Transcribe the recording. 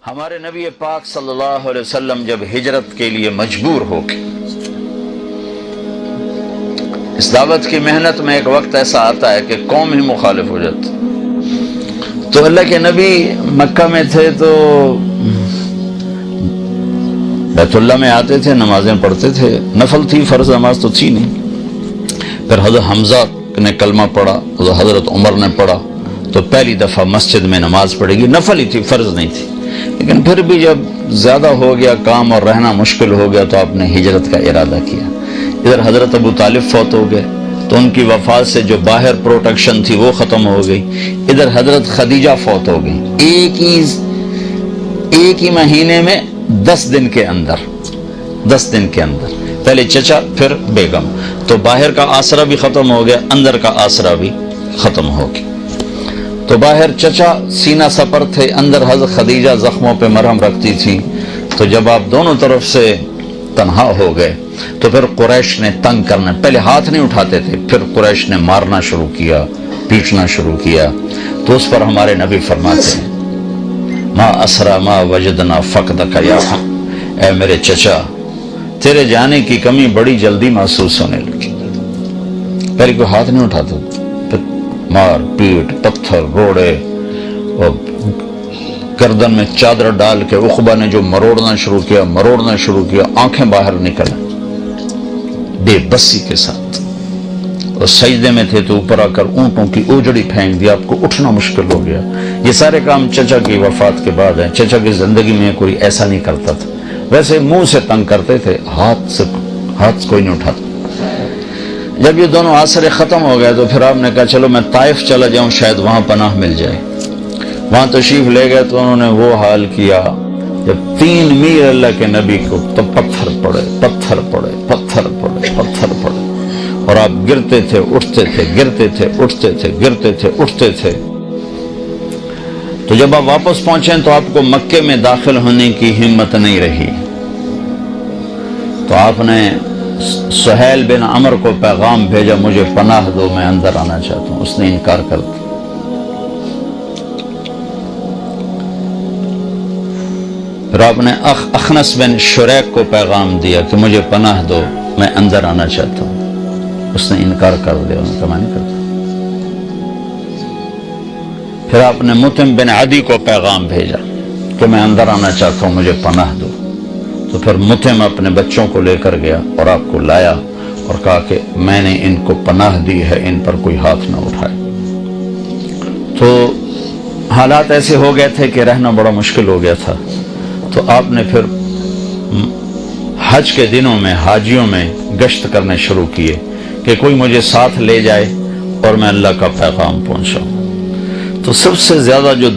ہمارے نبی پاک صلی اللہ علیہ وسلم جب ہجرت کے لیے مجبور ہو گئے، اس دعوت کی محنت میں ایک وقت ایسا آتا ہے کہ قوم ہی مخالف ہو جاتی۔ تو اللہ کے نبی مکہ میں تھے تو بیت اللہ میں آتے تھے، نمازیں پڑھتے تھے، نفل تھی، فرض نماز تو تھی نہیں۔ پھر حضرت حمزہ نے کلمہ پڑھا، حضرت عمر نے پڑھا، تو پہلی دفعہ مسجد میں نماز پڑھے گی، نفل ہی تھی، فرض نہیں تھی۔ لیکن پھر بھی جب زیادہ ہو گیا کام اور رہنا مشکل ہو گیا تو آپ نے ہجرت کا ارادہ کیا۔ ادھر حضرت ابو طالب فوت ہو گئے تو ان کی وفات سے جو باہر پروٹیکشن تھی وہ ختم ہو گئی۔ ادھر حضرت خدیجہ فوت ہو گئی ایک ہی مہینے میں 10 دن کے اندر پہلے چچا پھر بیگم، تو باہر کا آسرا بھی ختم ہو گیا، اندر کا آسرا بھی ختم ہو گیا۔ تو باہر چچا سینہ سپر تھے، اندر حضرت خدیجہ زخموں پہ مرہم رکھتی تھی۔ تو جب آپ دونوں طرف سے تنہا ہو گئے تو پھر قریش نے تنگ کرنا، پہلے ہاتھ نہیں اٹھاتے تھے، پھر قریش نے مارنا شروع کیا، پیٹنا شروع کیا۔ تو اس پر ہمارے نبی فرماتے ہیں ما اسرا ما وجدنا فقدک یا اے میرے چچا، تیرے جانے کی کمی بڑی جلدی محسوس ہونے لگی۔ پہلے کوئی ہاتھ نہیں اٹھاتا، پھر مار پیٹ، پتھر، روڑے، اور گردن میں چادر ڈال کے عقبہ نے جو مروڑنا شروع کیا، آنکھیں باہر نکل بے بسی کے ساتھ، اور سجدے میں تھے تو اوپر آ کر اونٹوں کی اوجڑی پھینک دی، آپ کو اٹھنا مشکل ہو گیا۔ یہ سارے کام چچا کی وفات کے بعد ہیں۔ چچا کی زندگی میں کوئی ایسا نہیں کرتا تھا، ویسے منہ سے تنگ کرتے تھے، ہاتھ کوئی نہیں اٹھاتا۔ جب یہ دونوں آسرے ختم ہو گئے تو پھر آپ نے کہا چلو میں طائف چلا جاؤں، شاید وہاں پناہ مل جائے۔ وہاں تشریف لے گئے تو انہوں نے وہ حال کیا، جب 3 میل اللہ کے نبی کو تو پتھر پڑے، اور آپ گرتے تھے، اٹھتے تھے۔ تو جب آپ واپس پہنچے تو آپ کو مکے میں داخل ہونے کی ہمت نہیں رہی، تو آپ نے سہیل بن عمر کو پیغام بھیجا مجھے پناہ دو، میں اندر آنا چاہتا ہوں۔ اس نے انکار کر دیا۔ پھر آپ نے اخنس بن شریک کو پیغام دیا کہ مجھے پناہ دو، میں اندر آنا چاہتا ہوں۔ اس نے انکار کر دیا، انہوں نے کہا میں نہیں کرتا۔ پھر آپ نے مطعم بن عدی کو پیغام بھیجا کہ میں اندر آنا چاہتا ہوں، مجھے پناہ دو۔ تو پھر مطعم اپنے بچوں کو لے کر گیا اور آپ کو لایا اور کہا کہ میں نے ان کو پناہ دی ہے، ان پر کوئی ہاتھ نہ اٹھائے۔ تو حالات ایسے ہو گئے تھے کہ رہنا بڑا مشکل ہو گیا تھا۔ تو آپ نے پھر حج کے دنوں میں حاجیوں میں گشت کرنے شروع کیے کہ کوئی مجھے ساتھ لے جائے اور میں اللہ کا پیغام پہنچاؤں۔ تو سب سے زیادہ جو